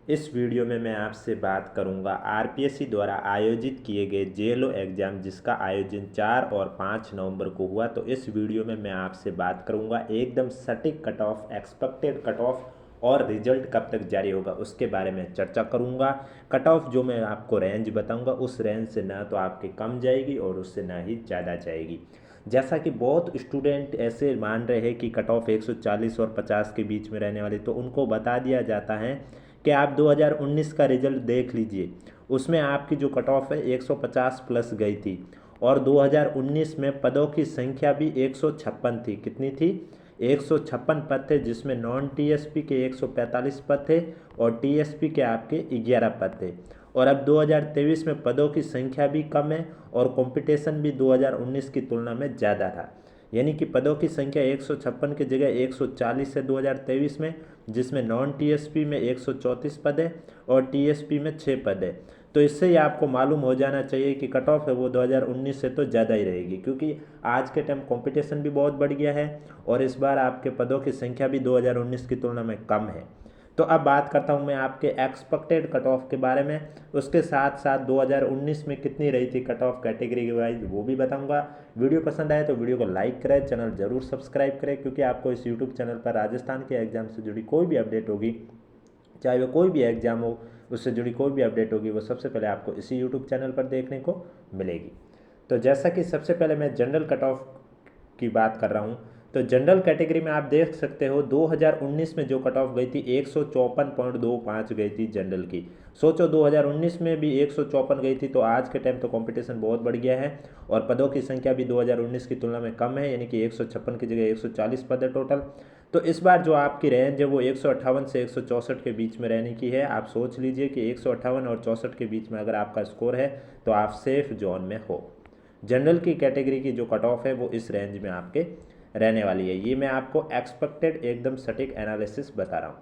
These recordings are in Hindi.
इस वीडियो में मैं आपसे बात करूंगा आरपीएससी द्वारा आयोजित किए गए जेएलओ एग्ज़ाम जिसका आयोजन 4 और 5 नवंबर को हुआ। तो इस वीडियो में मैं आपसे बात करूंगा एकदम सटीक cut off, expected cut off और रिजल्ट कब तक जारी होगा उसके बारे में चर्चा करूंगा। कट ऑफ जो मैं आपको रेंज बताऊंगा उस रेंज से ना तो आपकी कम जाएगी और उससे ना ही ज़्यादा जाएगी। जैसा कि बहुत स्टूडेंट ऐसे मान रहे हैं कि कट ऑफ 140 और 50 के बीच में रहने वाली, तो उनको बता दिया जाता है कि आप 2019 का रिजल्ट देख लीजिए, उसमें आपकी जो कट ऑफ है 150 प्लस गई थी और 2019 में पदों की संख्या भी 156 थी। कितनी थी? 156 पद थे, जिसमें नॉन टीएसपी के 145 पद थे और टीएसपी के आपके 11 पद थे। और अब 2023 में पदों की संख्या भी कम है और कंपटीशन भी 2019 की तुलना में ज़्यादा था। यानी कि पदों की संख्या 156 की जगह 140 है 2023 में, जिसमें नॉन टीएसपी में 134 पद है और टीएसपी में 6 पद है। तो इससे ही आपको मालूम हो जाना चाहिए कि कट ऑफ है वो 2019 से तो ज़्यादा ही रहेगी, क्योंकि आज के टाइम कंपटीशन भी बहुत बढ़ गया है और इस बार आपके पदों की संख्या भी 2019 की तुलना में कम है। तो अब बात करता हूं मैं आपके एक्सपेक्टेड कट ऑफ के बारे में, उसके साथ साथ 2019 में कितनी रही थी कट ऑफ कैटेगरी के वाइज वो भी बताऊंगा। वीडियो पसंद आए तो वीडियो को लाइक करें, चैनल जरूर सब्सक्राइब करें, क्योंकि आपको इस यूट्यूब चैनल पर राजस्थान के एग्जाम से जुड़ी कोई भी अपडेट होगी, चाहे वो कोई भी एग्जाम हो, उससे जुड़ी कोई भी अपडेट होगी, वो सबसे पहले आपको इसी यूट्यूब चैनल पर देखने को मिलेगी। तो जैसा कि सबसे पहले मैं जनरल कट ऑफ की बात कर रहा हूँ, तो जनरल कैटेगरी में आप देख सकते हो 2019 में जो कट ऑफ गई थी 154.25 गई थी जनरल की। सोचो 2019 में भी 154 गई थी, तो आज के टाइम तो कंपटीशन बहुत बढ़ गया है और पदों की संख्या भी 2019 की तुलना में कम है, यानी कि 156 की जगह 140 पद है टोटल। तो इस बार जो आपकी रेंज है वो 158 से 164 के बीच में रहने की है। आप सोच लीजिए कि 158 और 64 के बीच में अगर आपका स्कोर है तो आप सेफ जोन में हो। जनरल की कैटेगरी की जो कट ऑफ है वो इस रेंज में आपके रहने वाली है। ये मैं आपको एक्सपेक्टेड एकदम सटीक एनालिसिस बता रहा हूँ।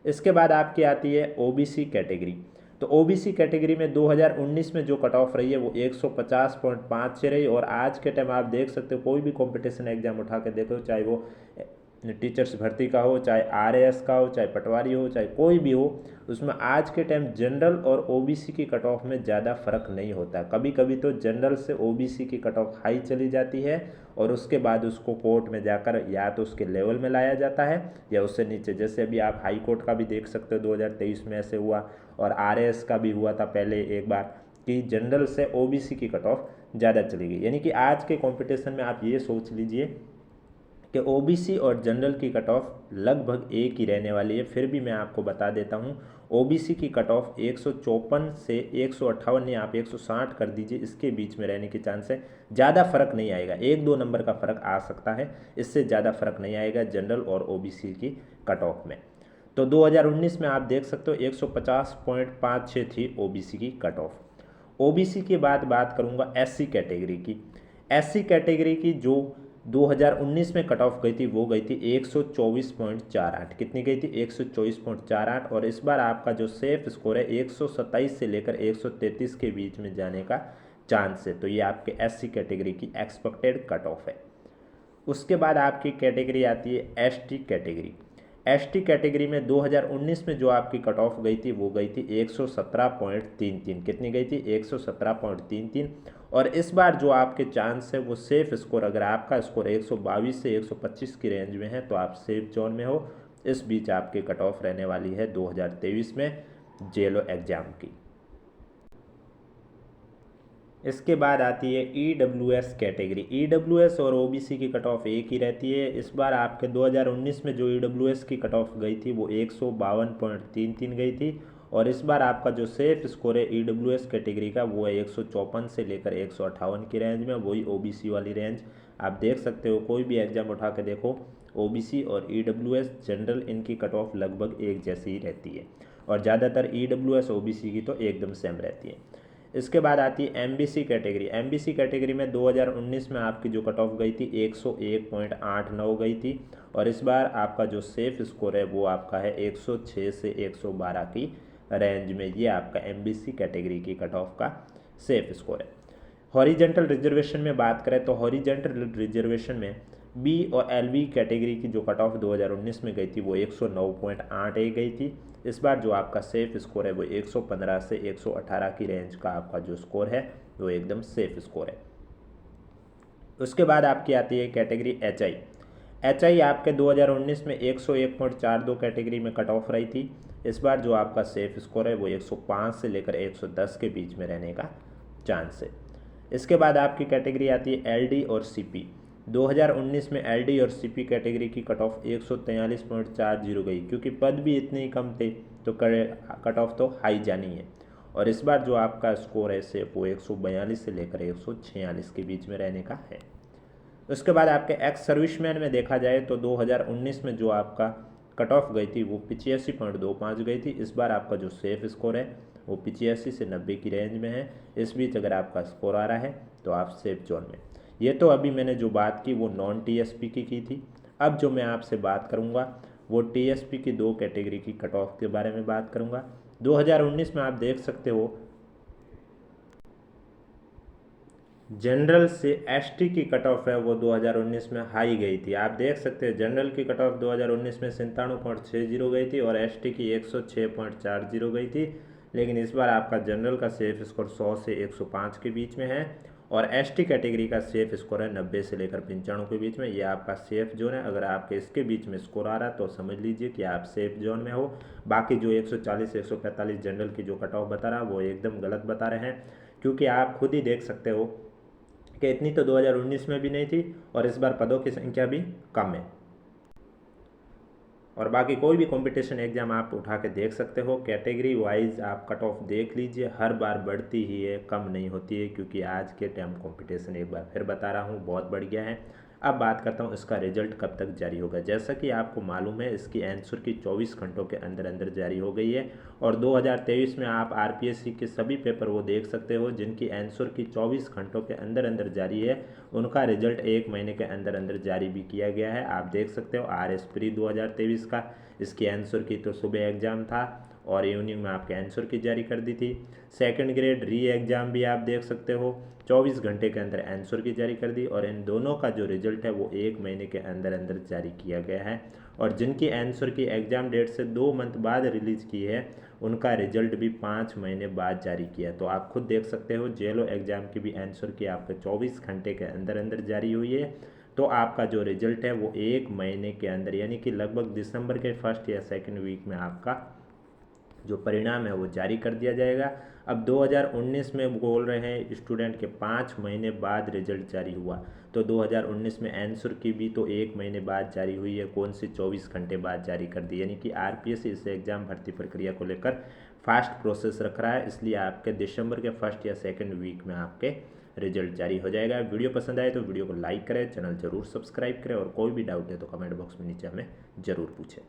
इसके बाद आपकी आती है ओबीसी कैटेगरी। तो ओबीसी कैटेगरी में 2019 में जो कट ऑफ रही है वो 150.5 से रही और आज के टाइम आप देख सकते हो कोई भी कंपटीशन एग्जाम उठा के देखो, चाहे वो टीचर्स भर्ती का हो, चाहे आरएएस का हो, चाहे पटवारी हो, चाहे कोई भी हो, उसमें आज के टाइम जनरल और ओबीसी की कट ऑफ में ज़्यादा फर्क नहीं होता। कभी कभी तो जनरल से ओबीसी की कट ऑफ हाई चली जाती है और उसके बाद उसको कोर्ट में जाकर या तो उसके लेवल में लाया जाता है या उससे नीचे। जैसे अभी आप हाई कोर्ट का भी देख सकते हो, 2023 में ऐसे हुआ और आरएएस का भी हुआ था पहले एक बार कि जनरल से ओबीसी की कट ऑफ ज़्यादा चली गई। यानी कि आज के कॉम्पिटिशन में आप ये सोच लीजिए कि ओबीसी और जनरल की कट ऑफ लगभग एक ही रहने वाली है। फिर भी मैं आपको बता देता हूँ, ओबीसी की कट ऑफ 154 से 158 या आप 160 कर दीजिए, इसके बीच में रहने के चांस है। ज़्यादा फर्क नहीं आएगा, 1-2 नंबर का फर्क आ सकता है, इससे ज़्यादा फर्क नहीं आएगा जनरल और ओबीसी की कट ऑफ में। तो 2019 में आप देख सकते हो 150.56 थी ओबीसी की कट ऑफ। ओबीसी के बाद बात करूंगा एससी कैटेगरी की। एससी कैटेगरी की जो 2019 में कट ऑफ गई थी वो गई थी 124.48। कितनी गई थी? 124.48। और इस बार आपका जो सेफ स्कोर है 127 से लेकर 133 के बीच में जाने का चांस है। तो ये आपके एससी कैटेगरी की एक्सपेक्टेड कट ऑफ है। उसके बाद आपकी कैटेगरी आती है एसटी कैटेगरी। एसटी कैटेगरी में 2019 में जो आपकी कट ऑफ गई थी वो गई थी 117.33। कितनी गई थी? 117.33। और इस बार जो आपके चांस है वो सेफ स्कोर, अगर आपका स्कोर 122 से 125 की रेंज में है तो आप सेफ जोन में हो। इस बीच आपकी कट ऑफ रहने वाली है 2023 में जेएलओ एग्जाम की। इसके बाद आती है ईडब्ल्यूएस कैटेगरी। ईडब्ल्यूएस और ओबीसी की कट ऑफ एक ही रहती है। इस बार आपके 2019 में जो ईडब्ल्यूएस की कट ऑफ गई थी वो 152.33 गई थी और इस बार आपका जो सेफ स्कोर है ईडब्ल्यूएस कैटेगरी का वो है 154 से लेकर 158 की रेंज में, वही ओबीसी वाली रेंज। आप देख सकते हो कोई भी एग्जाम उठा के देखो, ओबीसी और ईडब्ल्यूएस जनरल इनकी कट ऑफ लगभग एक जैसी ही रहती है और ज़्यादातर ईडब्ल्यूएस ओबीसी की तो एकदम सेम रहती है। इसके बाद आती है एमबीसी कैटेगरी। एमबीसी कैटेगरी में 2019 में आपकी जो कट ऑफ गई थी 101.89 गई थी और इस बार आपका जो सेफ स्कोर है वो आपका है 106 से 112 की रेंज में। ये आपका एमबीसी कैटेगरी की कट ऑफ का सेफ स्कोर है। हॉरिजेंटल रिजर्वेशन में बात करें तो हॉरिजेंटल रिजर्वेशन में बी और एलवी कैटेगरी की जो कट ऑफ 2019 में गई थी वो 109.81 गई थी इस बार जो आपका सेफ स्कोर है वो 115 से 118 की रेंज का आपका जो स्कोर है वो एकदम सेफ स्कोर है। उसके बाद आपकी आती है कैटेगरी एच आई आपके 2019 में 101.42 कैटेगरी में कट ऑफ रही थी। इस बार जो आपका सेफ स्कोर है वो 105 से लेकर 110 के बीच में रहने का चांस है। इसके बाद आपकी कैटेगरी आती है एलडी और सीपी। 2019 में एलडी और सीपी कैटेगरी की कट ऑफ 143.40 गई, क्योंकि पद भी इतने ही कम थे तो कट ऑफ तो हाई जानी है। और इस बार जो आपका स्कोर है सेफ वो 142 से लेकर 146 के बीच में रहने का है। उसके बाद आपके एक्स सर्विसमैन में देखा जाए तो 2019 में जो आपका कट ऑफ गई थी वो 85.25 गई थी। इस बार आपका जो सेफ स्कोर है वो 85 से 90 की रेंज में है। इस बीच अगर आपका स्कोर आ रहा है तो आप सेफ जोन में। ये तो अभी मैंने जो बात की वो नॉन टीएसपी की थी। अब जो मैं आपसे बात करूँगा वो टीएसपी की 2 कैटेगरी की कट ऑफ के बारे में बात करूँगा। 2019 में आप देख सकते हो जनरल से एसटी की कट ऑफ है वो 2019 में हाई गई थी। आप देख सकते हैं जनरल की कट ऑफ 2019 में 97.60 गई थी और एसटी की 106.40 गई थी। लेकिन इस बार आपका जनरल का सेफ स्कोर 100 से 105 के बीच में है और एसटी कैटेगरी का सेफ स्कोर है 90 से लेकर 95 के बीच में। ये आपका सेफ जोन है। अगर आपके इसके बीच में स्कोर आ रहा है तो समझ लीजिए कि आप सेफ जोन में हो। बाकी जो 140 से 145 जनरल की जो कट ऑफ बता रहा है वो एकदम गलत बता रहे हैं, क्योंकि आप खुद ही देख सकते हो कि इतनी तो 2019 में भी नहीं थी और इस बार पदों की संख्या भी कम है। और बाकी कोई भी कंपटीशन एग्जाम आप उठा के देख सकते हो, कैटेगरी वाइज आप कट ऑफ देख लीजिए, हर बार बढ़ती ही है, कम नहीं होती है, क्योंकि आज के टाइम कंपटीशन एक बार फिर बता रहा हूँ बहुत बढ़ गया है। अब बात करता हूँ इसका रिजल्ट कब तक जारी होगा। जैसा कि आपको मालूम है इसकी आंसर की 24 घंटों के अंदर अंदर जारी हो गई है और 2023 में आप आरपीएससी के सभी पेपर वो देख सकते हो जिनकी आंसर की 24 घंटों के अंदर अंदर जारी है, उनका रिजल्ट 1 महीने के अंदर अंदर जारी भी किया गया है। आप देख सकते हो RS प्री 2023 का, इसकी आंसर की तो सुबह एग्ज़ाम था और इवनिंग में आपके आंसर की जारी कर दी थी। सेकंड ग्रेड री एग्ज़ाम भी आप देख सकते हो 24 घंटे के अंदर आंसर की जारी कर दी और इन दोनों का जो रिजल्ट है वो 1 महीने के अंदर अंदर जारी किया गया है। और जिनकी आंसर की एग्ज़ाम डेट से 2 मंथ बाद रिलीज़ की है उनका रिजल्ट भी 5 महीने बाद जारी किया। तो आप खुद देख सकते हो जेलो एग्ज़ाम की भी आंसर की आपके 24 घंटे के अंदर अंदर जारी हुई है। तो आपका जो रिजल्ट है वो 1 महीने के अंदर यानी कि लगभग दिसंबर के फर्स्ट या सेकंड वीक में आपका जो परिणाम है वो जारी कर दिया जाएगा। अब 2019 में बोल रहे हैं स्टूडेंट के 5 महीने बाद रिजल्ट जारी हुआ, तो 2019 में आंसर की भी तो 1 महीने बाद जारी हुई है, कौन सी 24 घंटे बाद जारी कर दी। यानी कि आरपीएससी इस एग्ज़ाम भर्ती प्रक्रिया को लेकर फास्ट प्रोसेस रख रहा है, इसलिए आपके दिसंबर के फर्स्ट या सेकेंड वीक में आपके रिजल्ट जारी हो जाएगा। वीडियो पसंद आए तो वीडियो को लाइक करें, चैनल जरूर सब्सक्राइब करें और कोई भी डाउट है तो कमेंट बॉक्स में नीचे हमें ज़रूर पूछें।